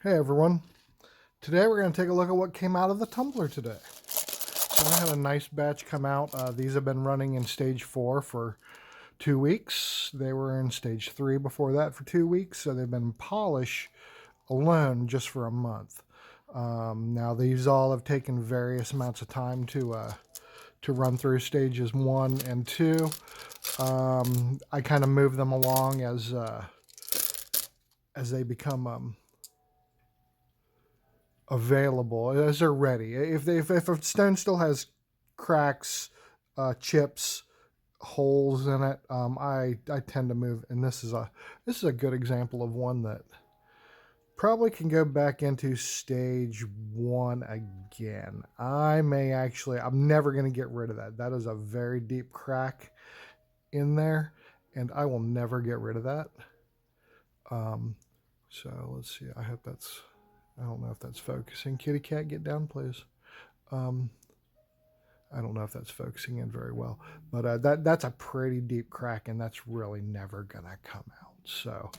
Hey everyone, today we're going to take a look at what came out of the tumbler today. So I had a nice batch come out. These have been running in stage 4 for 2 weeks. They were in stage 3 before that for 2 weeks, so they've been polish alone just for a month. Now these all have taken various amounts of time to run through stages 1 and 2. I kind of move them along as they become available, as they're ready. If a stone still has cracks, chips, holes in it, I tend to move. And this is a good example of one that probably can go back into stage 1 again. I'm never going to get rid of that. That is a very deep crack in there, and I will never get rid of that. So let's see. I don't know if that's focusing. Kitty cat, get down, please. I don't know if that's focusing in very well, but that's a pretty deep crack, and that's really never gonna come out. So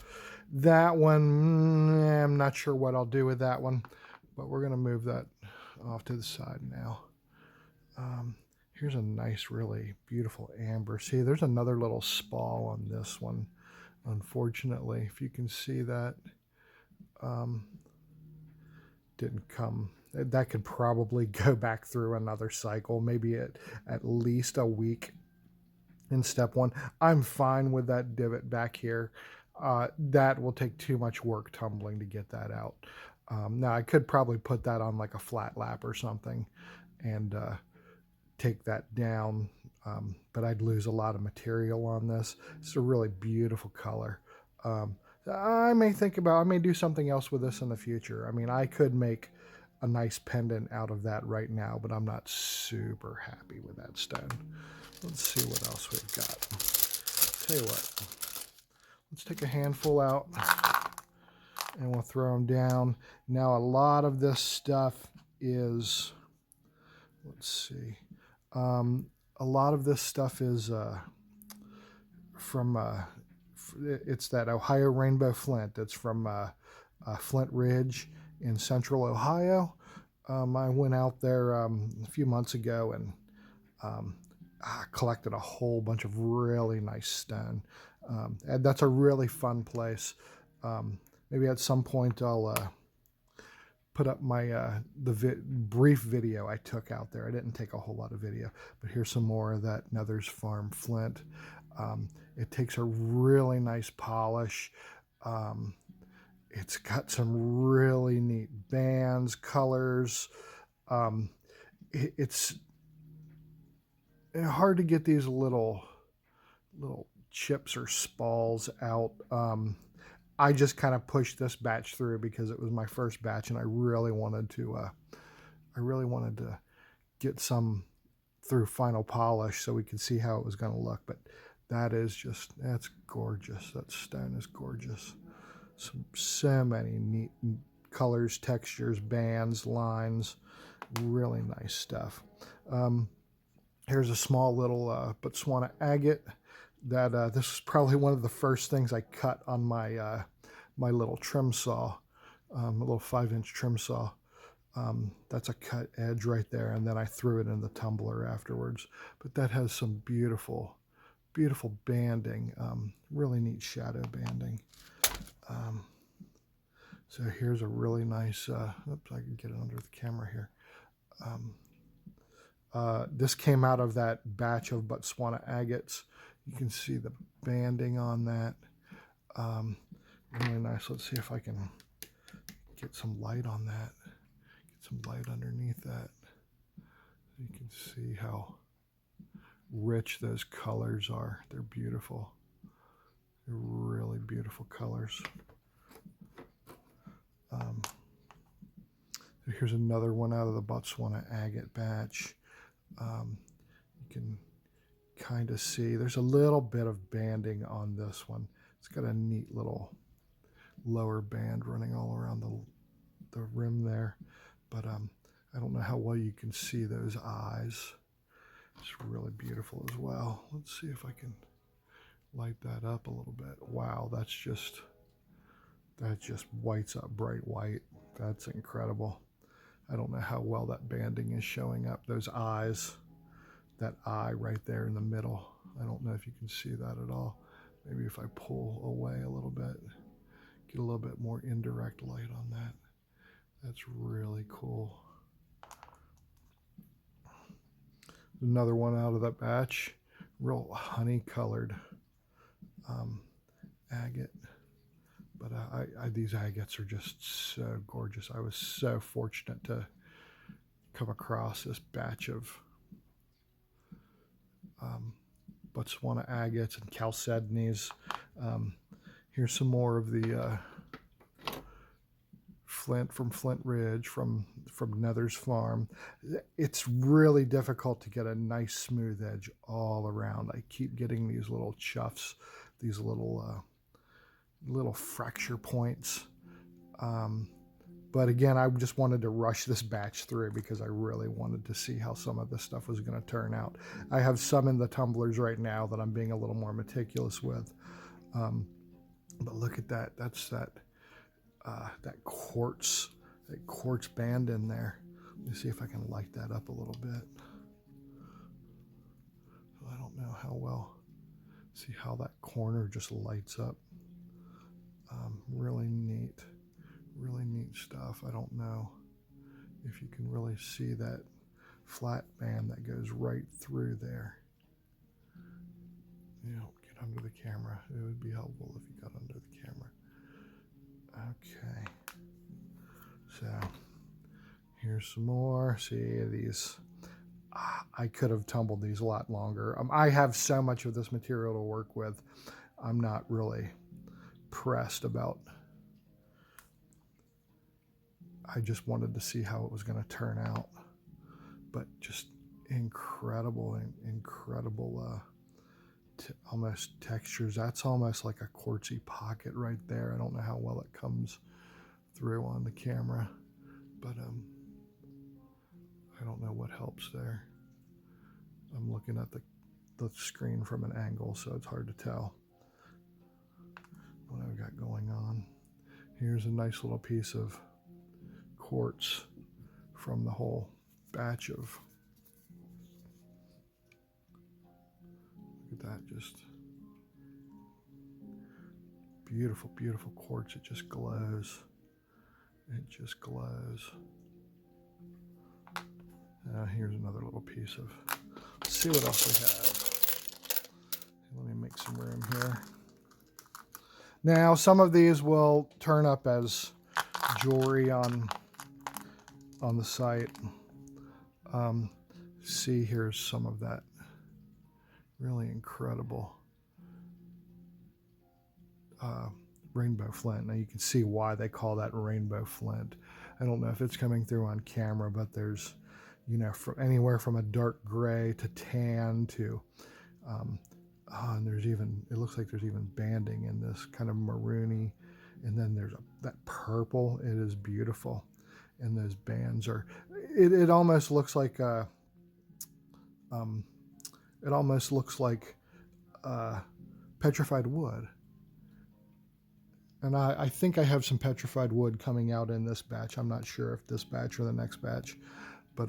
that one, I'm not sure what I'll do with that one, but we're gonna move that off to the side now. Here's a nice, really beautiful amber. See, there's another little spall on this one, unfortunately. If you can see that, didn't come. That could probably go back through another cycle, maybe at least a week in step 1. I'm fine with that divot back here. That will take too much work tumbling to get that out. Now I could probably put that on like a flat lap or something and take that down, but I'd lose a lot of material on this. It's a really beautiful color. I may do something else with this in the future. I mean, I could make a nice pendant out of that right now, but I'm not super happy with that stone. Let's see what else we've got. Tell you what, let's take a handful out and we'll throw them down. Now, a lot of this stuff is, let's see, a lot of this stuff is from it's that Ohio Rainbow Flint. It's from Flint Ridge in central Ohio. I went out there a few months ago and collected a whole bunch of really nice stone. And that's a really fun place. Maybe at some point I'll put up my brief video I took out there. I didn't take a whole lot of video, but here's some more of that Nethers Farm Flint. It takes a really nice polish. It's got some really neat bands, colors. It's hard to get these little chips or spalls out. I just kind of pushed this batch through because it was my first batch, and I really wanted to get some through final polish so we could see how it was going to look. But that's gorgeous. That stone is gorgeous. So many neat colors, textures, bands, lines, really nice stuff. Here's a small little Botswana agate that this is probably one of the first things I cut on my my little trim saw, a little 5-inch trim saw. That's a cut edge right there, and then I threw it in the tumbler afterwards. But that has some beautiful banding, really neat shadow banding. So here's a really nice, oops, I can get it under the camera here. This came out of that batch of Botswana agates. You can see the banding on that. Really nice. Let's see if I can get some light on that. Get some light underneath that. You can see how rich those colors are. They're beautiful. They're really beautiful colors. Here's another one out of the Botswana agate batch. You can kind of see there's a little bit of banding on this one. It's got a neat little lower band running all around the rim there, but I don't know how well you can see those eyes. It's really beautiful as well. Let's see if I can light that up a little bit. Wow, that's just That just whites up bright white. That's incredible. I don't know how well that banding is showing up. Those eyes, that eye right there in the middle. I don't know if you can see that at all. Maybe if I pull away a little bit, get a little bit more indirect light on that. That's really cool. Another one out of that batch, real honey colored agate. But these agates are just so gorgeous. I was so fortunate to come across this batch of Botswana agates and chalcedonies. Here's some more of the Flint from Flint Ridge from Nethers Farm. It's really difficult to get a nice smooth edge all around. I keep getting these little chuffs, these little fracture points. But again, I just wanted to rush this batch through because I really wanted to see how some of this stuff was going to turn out. I have some in the tumblers right now that I'm being a little more meticulous with. But look at that. That's that quartz band in there. Let me see if I can light that up a little bit. I don't know how well. See how that corner just lights up. Really neat stuff. I don't know if you can really see that flat band that goes right through there. You know, get under the camera. It would be helpful if you got under the camera. Okay. So here's some more. See these. I could have tumbled these a lot longer. I have so much of this material to work with. I'm not really pressed about. I just wanted to see how it was going to turn out. But just incredible almost textures. That's almost like a quartzy pocket right there. I don't know how well it comes through on the camera, but I don't know what helps there. I'm looking at the screen from an angle, so it's hard to tell what I've got going on. Here's a nice little piece of quartz from the whole batch of. Look at that, just beautiful quartz. It just glows. Here's another little piece of. Let's see what else we have. Let me make some room here. Now, some of these will turn up as jewelry on the site. See, here's some of that really incredible rainbow flint. Now you can see why they call that rainbow flint. I don't know if it's coming through on camera, but there's, you know, from anywhere from a dark gray to tan to, and there's even, it looks like there's even banding in this kind of maroony, and then there's that purple. It is beautiful, and those bands are. It almost looks like petrified wood. And I think I have some petrified wood coming out in this batch. I'm not sure if this batch or the next batch, but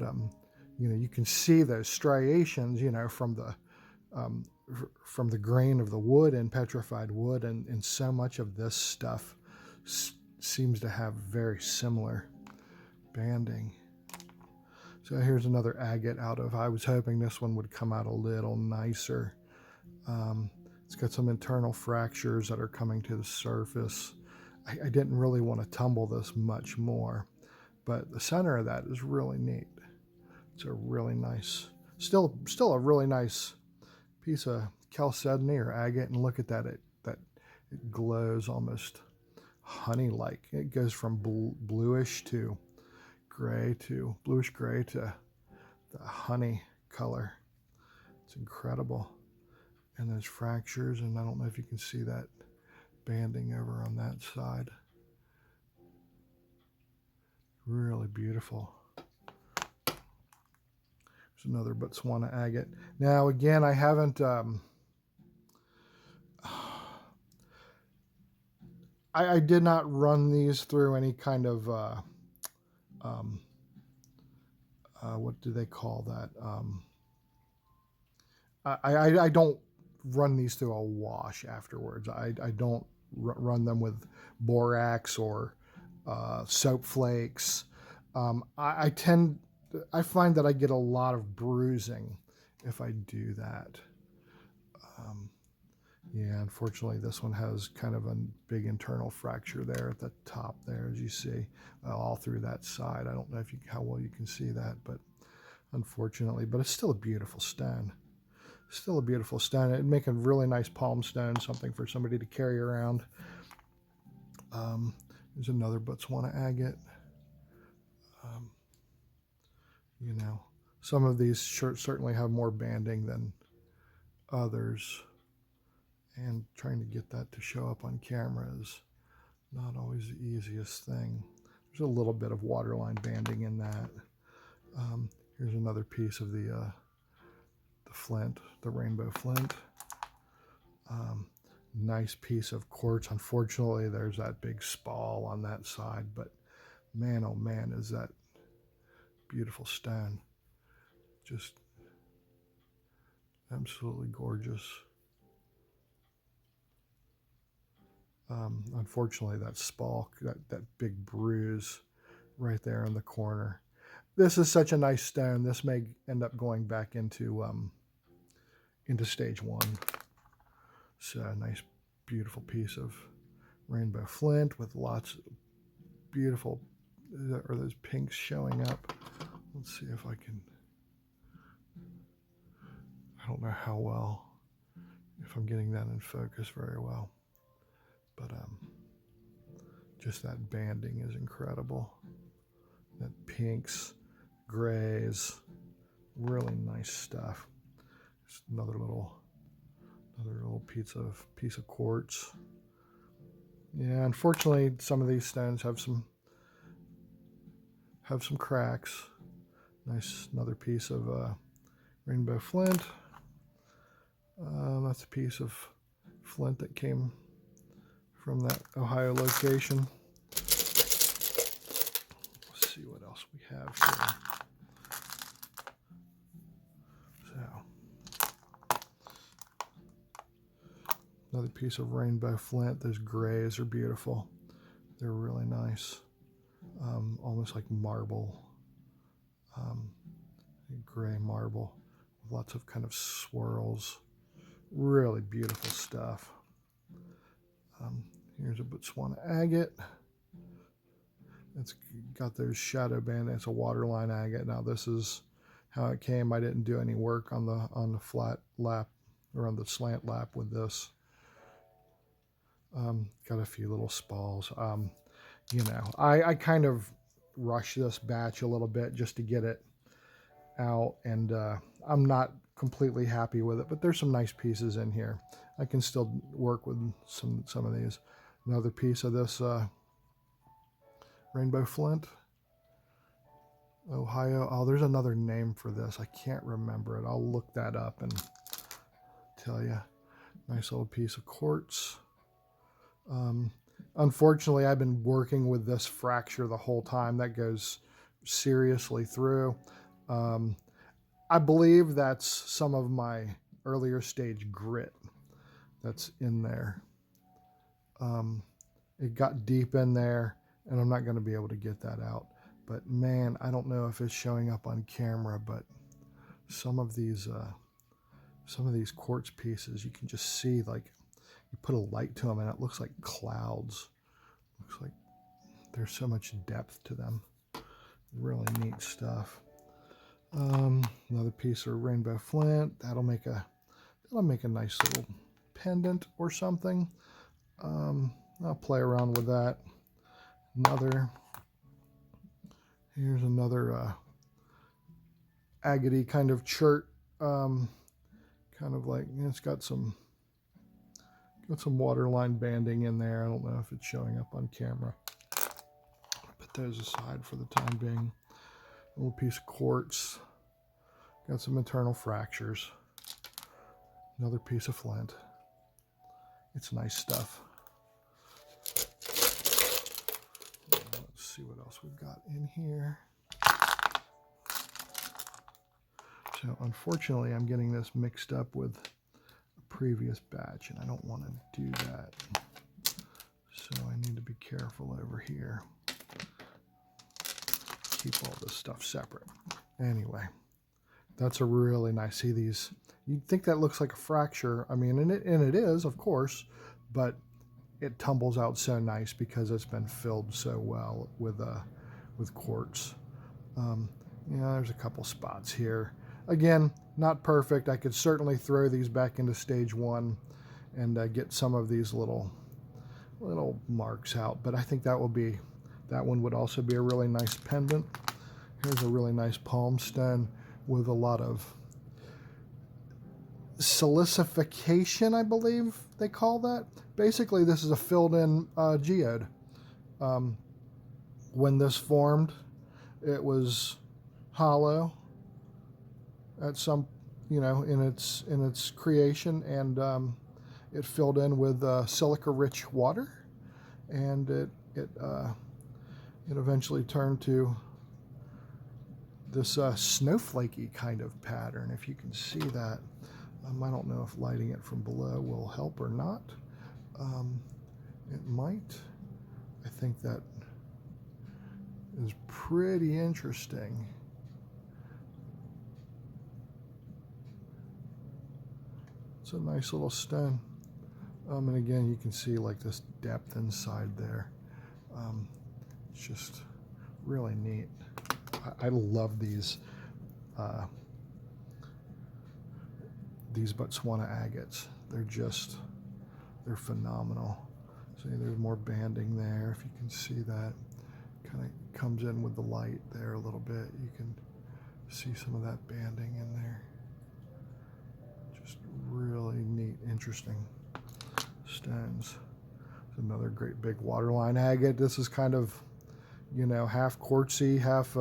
you know, you can see those striations, you know, from the grain of the wood and petrified wood, and so much of this stuff seems to have very similar banding. So here's another agate out of. I was hoping this one would come out a little nicer. It's got some internal fractures that are coming to the surface. I didn't really want to tumble this much more, but the center of that is really neat. It's a really nice, still a really nice piece of chalcedony or agate. And look at that, it glows almost honey-like. It goes from bluish gray to bluish gray to the honey color. It's incredible. And those fractures, and I don't know if you can see that banding over on that side. Really beautiful. There's another Botswana agate. Now again, I haven't I did not run these through any kind of, what do they call that? I don't run these through a wash afterwards. I don't run them with borax or soap flakes. I find that I get a lot of bruising if I do that. Yeah, unfortunately, this one has kind of a big internal fracture there at the top there, as you see, all through that side. I don't know how well you can see that, but unfortunately, but it's still a beautiful stone. Still a beautiful stone. It'd make a really nice palm stone, something for somebody to carry around. There's another Botswana agate. You know, some of these certainly have more banding than others. And trying to get that to show up on camera is not always the easiest thing. There's a little bit of waterline banding in that. Here's another piece of the flint, the rainbow flint. Nice piece of quartz. Unfortunately, there's that big spall on that side, but man, oh man, is that beautiful stone. Just absolutely gorgeous. Unfortunately, that spall, that big bruise right there in the corner. This is such a nice stone. This may end up going back into stage one. So a nice, beautiful piece of rainbow flint with lots of beautiful, are those pinks showing up? Let's see if I can, I don't know how well, if I'm getting that in focus very well, but just that banding is incredible. That pinks, grays, really nice stuff. Just another little piece of quartz. Yeah, unfortunately, some of these stones have some cracks. Nice, another piece of rainbow flint. That's a piece of flint that came from that Ohio location. Let's see what else we have here. So, another piece of rainbow flint. Those grays are beautiful. They're really nice. Almost like marble. Gray marble with lots of kind of swirls. Really beautiful stuff. Here's a Botswana agate. It's got those shadow band. It's a waterline agate. Now this is how it came. I didn't do any work on the flat lap or on the slant lap with this. Got a few little spalls. You know, I kind of rushed this batch a little bit just to get it out, and I'm not completely happy with it, but there's some nice pieces in here. I can still work with some of these. Another piece of this rainbow flint, Ohio. Oh, there's another name for this. I can't remember it. I'll look that up and tell you. Nice little piece of quartz. Unfortunately, I've been working with this fracture the whole time. That goes seriously through. I believe that's some of my earlier stage grit that's in there. It got deep in there, and I'm not going to be able to get that out. But man, I don't know if it's showing up on camera, but some of these quartz pieces, you can just see, like, you put a light to them and it looks like clouds. Looks like there's so much depth to them. Really neat stuff. Another piece of rainbow flint. That'll make a nice little pendant or something. I'll play around with that. Here's another agate kind of chert. Kind of like, it's got some waterline banding in there. I don't know if it's showing up on camera. Put those aside for the time being. A little piece of quartz. Got some internal fractures. Another piece of flint. It's nice stuff. see what else we've got in here. So unfortunately, I'm getting this mixed up with a previous batch, and I don't want to do that. So I need to be careful over here. Keep all this stuff separate. Anyway, that's a really nice, see these, you'd think that looks like a fracture. I mean, and it is, of course, but it tumbles out so nice because it's been filled so well with quartz. There's a couple spots here. Again, not perfect. I could certainly throw these back into stage 1 and get some of these little marks out, but I think that one would also be a really nice pendant. Here's a really nice palm stone with a lot of silicification, I believe they call that. Basically, this is a filled-in geode. When this formed, it was hollow at some, in its creation, and it filled in with silica-rich water, and it eventually turned to this snowflakey kind of pattern. If you can see that, I don't know if lighting it from below will help or not. It might. I think that is pretty interesting. It's a nice little stone. And again, you can see like this depth inside there. It's just really neat. I love these Botswana agates. They're phenomenal. See, there's more banding there. If you can see that, kind of comes in with the light there a little bit. You can see some of that banding in there. Just really neat, interesting stones. There's another great big waterline agate. This is kind of, half quartzy, half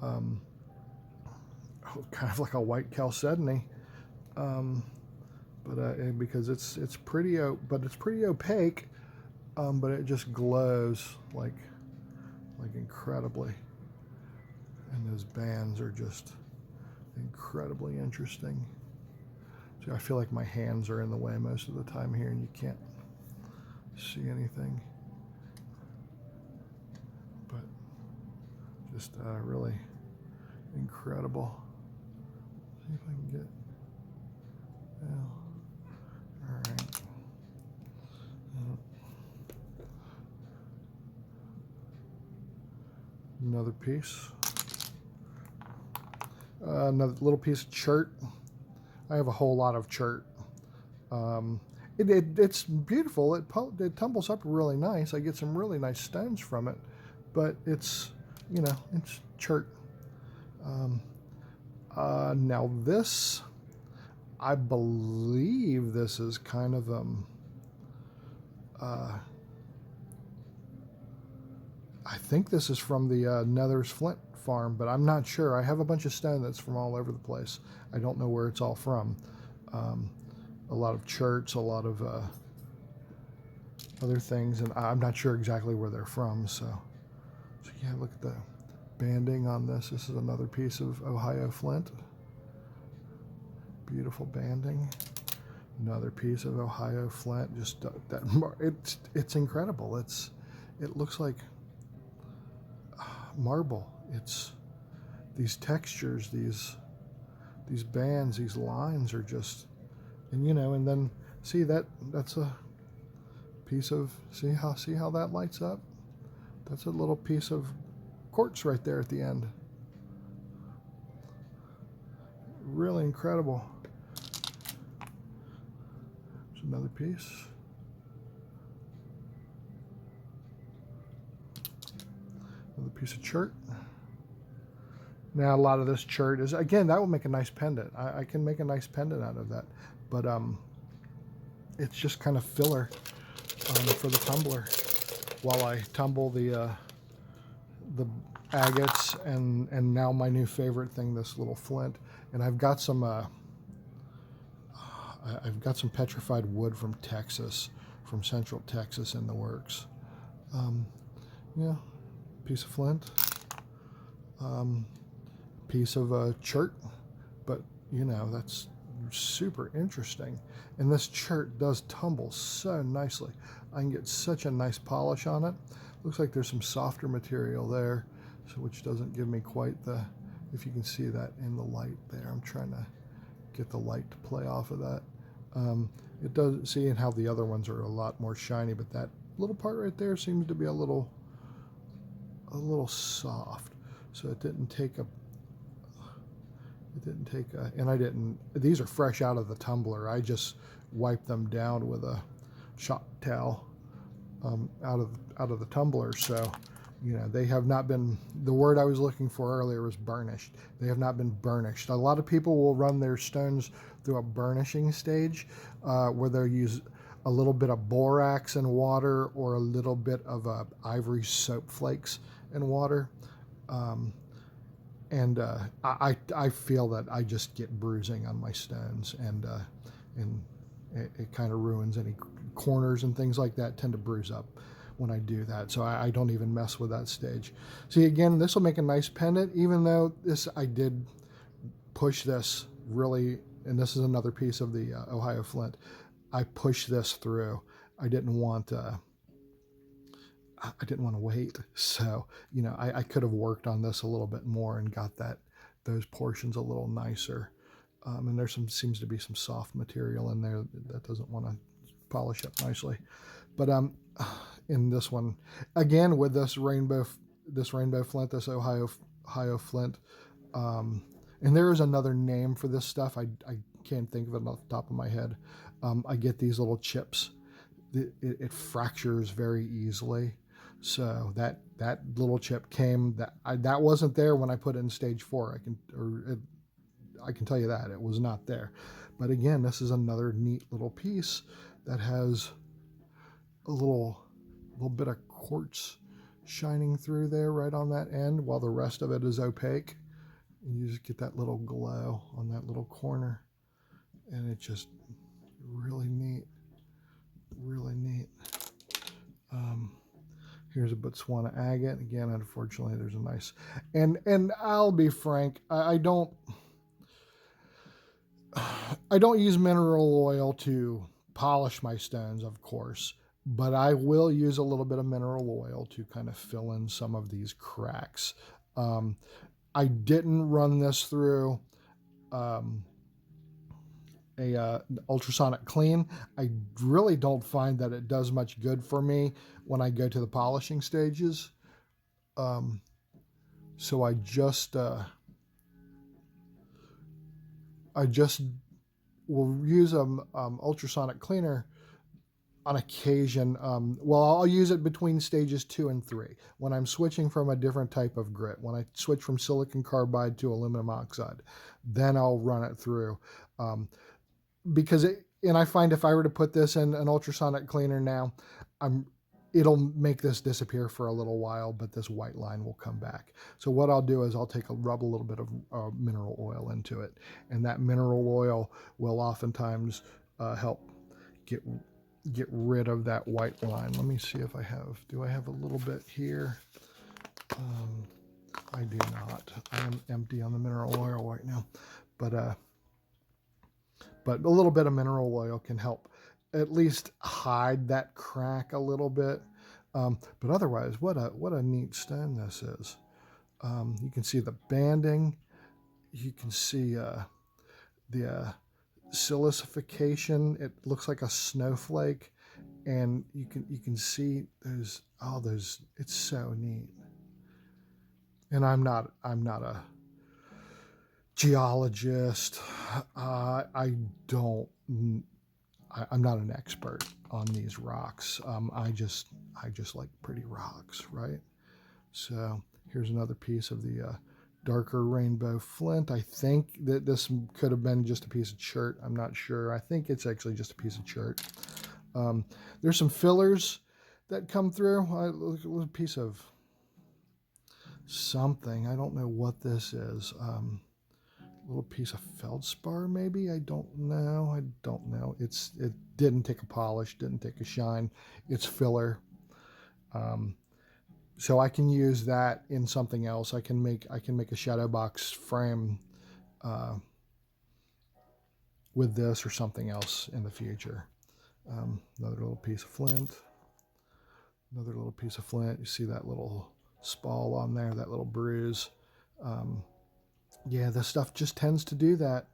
kind of like a white chalcedony. Because it's pretty opaque, but it just glows like incredibly, and those bands are just incredibly interesting. See, I feel like my hands are in the way most of the time here, and you can't see anything, but just really incredible. See if I can get. All right. Another piece. Another little piece of chert. I have a whole lot of chert. It's beautiful. It tumbles up really nice. I get some really nice stones from it, but it's chert. Now this, I believe this is kind of I think this is from the Nethers Farm, but I'm not sure. I have a bunch of stone that's from all over the place. I don't know where it's all from. A lot of cherts, a lot of other things, and I'm not sure exactly where they're from. So yeah, look at the banding on this. This is another piece of Ohio Flint. Beautiful banding. Another piece of Ohio Flint. Just it's incredible. It looks like marble. It's these textures, these bands, these lines are just, and then see that's a piece of, see how that lights up? That's a little piece of quartz right there at the end. Really incredible. There's another piece. Another piece of chert. Now a lot of this chert is, again, that will make a nice pendant. I can make a nice pendant out of that, but it's just kind of filler for the tumbler while I tumble the agates and now my new favorite thing, this little flint. And I've got some petrified wood from Texas, from Central Texas in the works. Yeah, piece of flint, piece of chert, but you know, that's super interesting. And this chert does tumble so nicely. I can get such a nice polish on it. Looks like there's some softer material there, so which doesn't give me quite the, if you can see that in the light there. I'm trying to get the light to play off of that. It does, seeing how the other ones are a lot more shiny, but that little part right there seems to be a little soft. So it didn't take a, and I didn't, these are fresh out of the tumbler. I just wiped them down with a shop towel out of the tumbler. So, you know, they have not been, the word I was looking for earlier was burnished. They have not been burnished. A lot of people will run their stones through a burnishing stage where they'll use a little bit of borax in water or a little bit of ivory soap flakes in water. I feel that I just get bruising on my stones, and it kind of ruins any corners and things like that tend to bruise up when I do that. So I don't even mess with that stage. See, again, this will make a nice pendant, even though this, I did push this really, and this is another piece of the Ohio Flint. I pushed this through. I didn't want to wait. So, you know, I could have worked on this a little bit more and got those portions a little nicer. And there seems to be some soft material in there that doesn't want to polish up nicely. But in this one, again, with this rainbow flint, this Ohio Flint, and there is another name for this stuff. I can't think of it off the top of my head. I get these little chips. It fractures very easily. So that little chip came, that wasn't there when I put it in stage 4. I can tell you that it was not there. But again, this is another neat little piece that has a little bit of quartz shining through there right on that end, while the rest of it is opaque. And you just get that little glow on that little corner, and it's just really neat, really neat. Here's a Botswana agate. Again, unfortunately, there's a nice, and I'll be frank, I don't use mineral oil to polish my stones, of course, but I will use a little bit of mineral oil to kind of fill in some of these cracks. I didn't run this through ultrasonic clean. I really don't find that it does much good for me when I go to the polishing stages. So I just will use ultrasonic cleaner on occasion. Well, I'll use it between stages 2 and 3 when I'm switching from a different type of grit. When I switch from silicon carbide to aluminum oxide, then I'll run it through. Because and I find if I were to put this in an ultrasonic cleaner now, it'll make this disappear for a little while, but this white line will come back. So what I'll do is I'll rub a little bit of mineral oil into it, and that mineral oil will oftentimes help get rid of that white line. Let me see if do I have a little bit here? I do not. I am empty on the mineral oil right now, but a little bit of mineral oil can help at least hide that crack a little bit. But otherwise, what a neat stone this is. You can see the banding. You can see the silicification. It looks like a snowflake, and you can see those. It's so neat. And I'm not a geologist. I'm not an expert on these rocks. I just like pretty rocks, right? So here's another piece of the darker rainbow flint. I think that this could have been just a piece of chert. I'm not sure. I think it's actually just a piece of chert. There's some fillers that come through. A piece of something. I don't know what this is. A little piece of feldspar, maybe. I don't know. It didn't take a polish, didn't take a shine. It's filler. So I can use that in something else. I can make a shadow box frame with this or something else in the future. Another little piece of flint. Another little piece of flint. You see that little spall on there, that little bruise. Yeah, this stuff just tends to do that.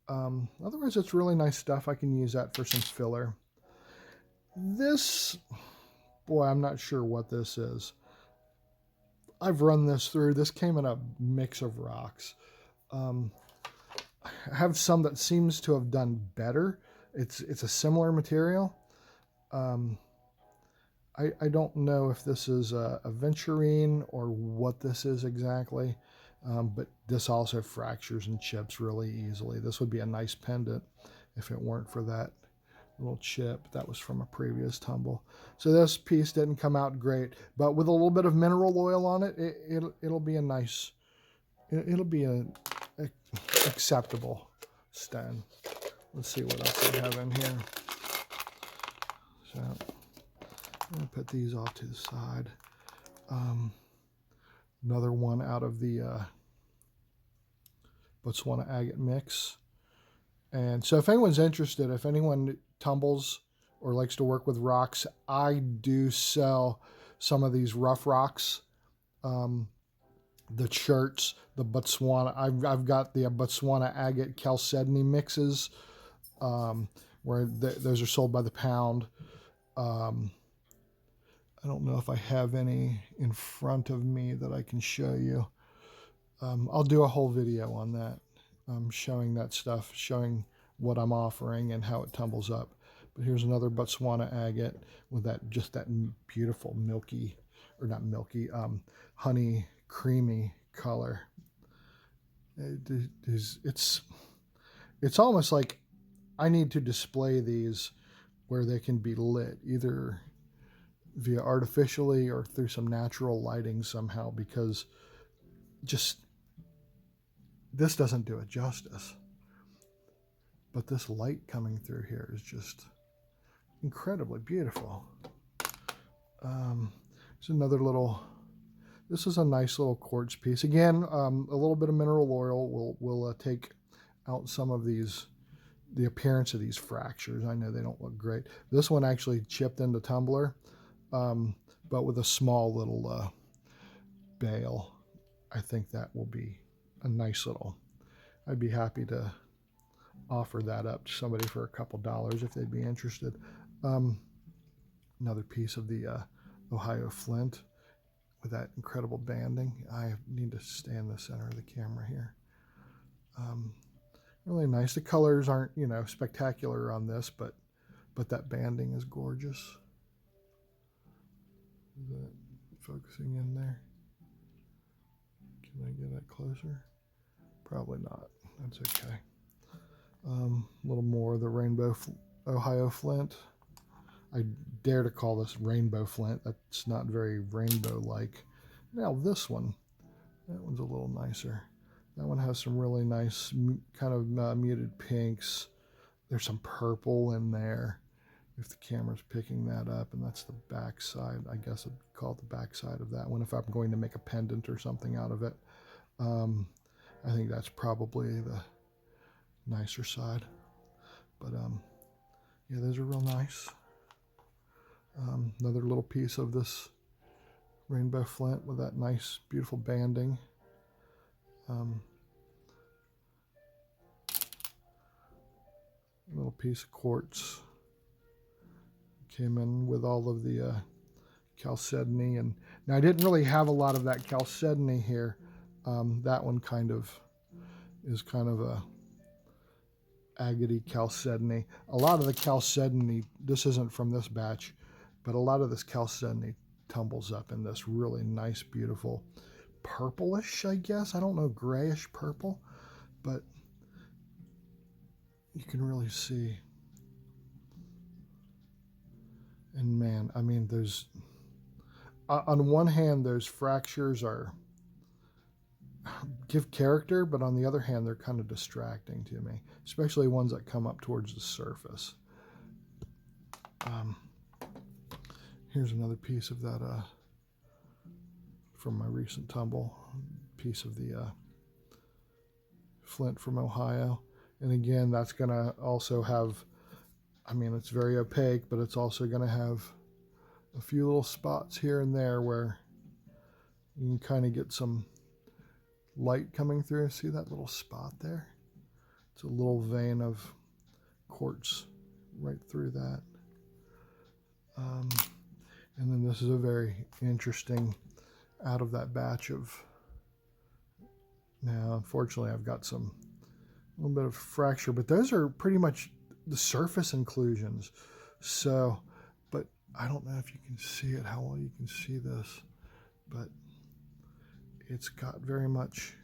Otherwise, it's really nice stuff. I can use that for some filler. This, boy, I'm not sure what this is. I've run this through. This came in a mix of rocks. I have some that seems to have done better. It's a similar material. I don't know if this is a aventurine or what this is exactly, but this also fractures and chips really easily. This would be a nice pendant if it weren't for that little chip. That was from a previous tumble. So this piece didn't come out great, but with a little bit of mineral oil on it, it'll be a nice, it'll be a acceptable stone. Let's see what else we have in here. So I'm going to put these off to the side. Another one out of the Botswana agate mix. And so if anyone's interested, if anyone tumbles or likes to work with rocks, I do sell some of these rough rocks. The cherts, the Botswana. I've got the Botswana agate chalcedony mixes, where those are sold by the pound. I don't know if I have any in front of me that I can show you. I'll do a whole video on that, showing that stuff, showing what I'm offering and how it tumbles up. But here's another Botswana agate with just that beautiful milky, or not milky, honey creamy color. It's almost like I need to display these where they can be lit, either via artificially or through some natural lighting somehow, because just this doesn't do it justice. But this light coming through here is just incredibly beautiful. There's another little, this is a nice little quartz piece. Again, a little bit of mineral oil will take out some of these, the appearance of these fractures. I know they don't look great. This one actually chipped into Tumbler, but with a small little bail. I think that will be a nice little, I'd be happy to offer that up to somebody for a couple dollars if they'd be interested. Another piece of the Ohio Flint with that incredible banding. I need to stay in the center of the camera here. Really nice. The colors aren't, you know, spectacular on this, but that banding is gorgeous. Is that focusing in there? Can I get that closer? Probably not. That's okay. A little more of the rainbow Ohio Flint. I dare to call this rainbow flint. That's not very rainbow-like. Now this one, that one's a little nicer. That one has some really nice kind of muted pinks. There's some purple in there, if the camera's picking that up, and that's the back side. I guess I'd call it the back side of that one if I'm going to make a pendant or something out of it. I think that's probably the nicer side. But yeah, those are real nice. Another little piece of this rainbow flint with that nice, beautiful banding. Little piece of quartz. Came in with all of the chalcedony, and now I didn't really have a lot of that chalcedony here. That one is kind of a agate chalcedony. A lot of the chalcedony, this isn't from this batch, but a lot of this chalcedony tumbles up in this really nice, beautiful purplish, I guess. I don't know, grayish purple, but you can really see. And man, I mean, there's, on one hand, those fractures give character, but on the other hand, they're kind of distracting to me, especially ones that come up towards the surface. Here's another piece of that from my recent tumble, piece of the flint from Ohio. And again, that's going to also have, I mean, it's very opaque, but it's also going to have a few little spots here and there where you can kind of get some light coming through. See that little spot there? It's a little vein of quartz right through that. And then this is a very interesting out of that batch of, now unfortunately I've got a little bit of fracture, but those are pretty much the surface inclusions. So, but I don't know if you can see it, how well you can see this, but it's got very much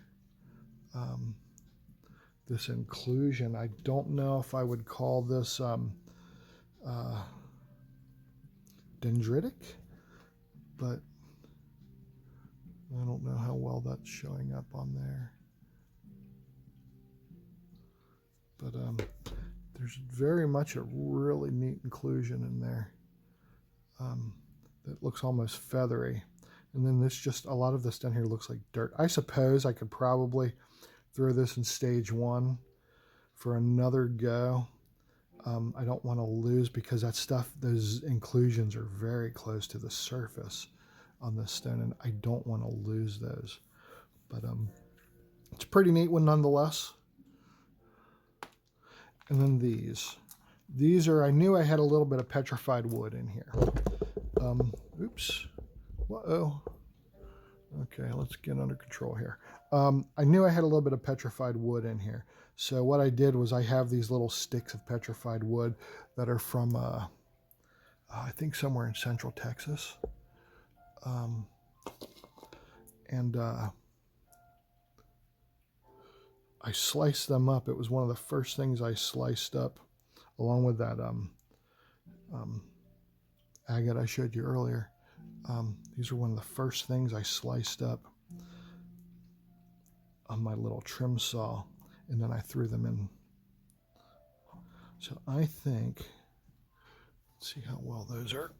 this inclusion. I don't know if I would call this dendritic, but I don't know how well that's showing up on there. But there's very much a really neat inclusion in there that looks almost feathery. And then this just, a lot of this down here looks like dirt. I suppose I could probably throw this in stage 1 for another go. I don't want to lose, because that stuff, those inclusions are very close to the surface on this stone, and I don't want to lose those. But it's a pretty neat one nonetheless. And then these are, I knew I had a little bit of petrified wood in here. Oops. Uh-oh. Okay, let's get under control here. I knew I had a little bit of petrified wood in here. So what I did was I have these little sticks of petrified wood that are from, I think somewhere in central Texas. I sliced them up. It was one of the first things I sliced up, along with that agate I showed you earlier. These are one of the first things I sliced up on my little trim saw, and then I threw them in. So I think, let's see how well those are.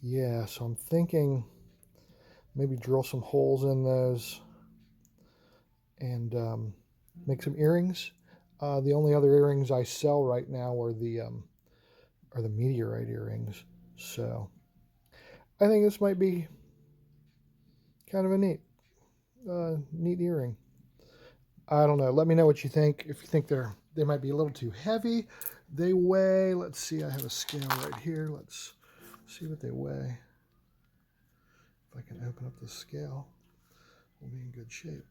Yeah, so I'm thinking maybe drill some holes in those and make some earrings. The only other earrings I sell right now are the meteorite earrings. So I think this might be kind of a neat earring. I don't know. Let me know what you think. If you think they might be a little too heavy. They weigh, let's see, I have a scale right here. Let's see what they weigh. If I can open up the scale, we'll be in good shape.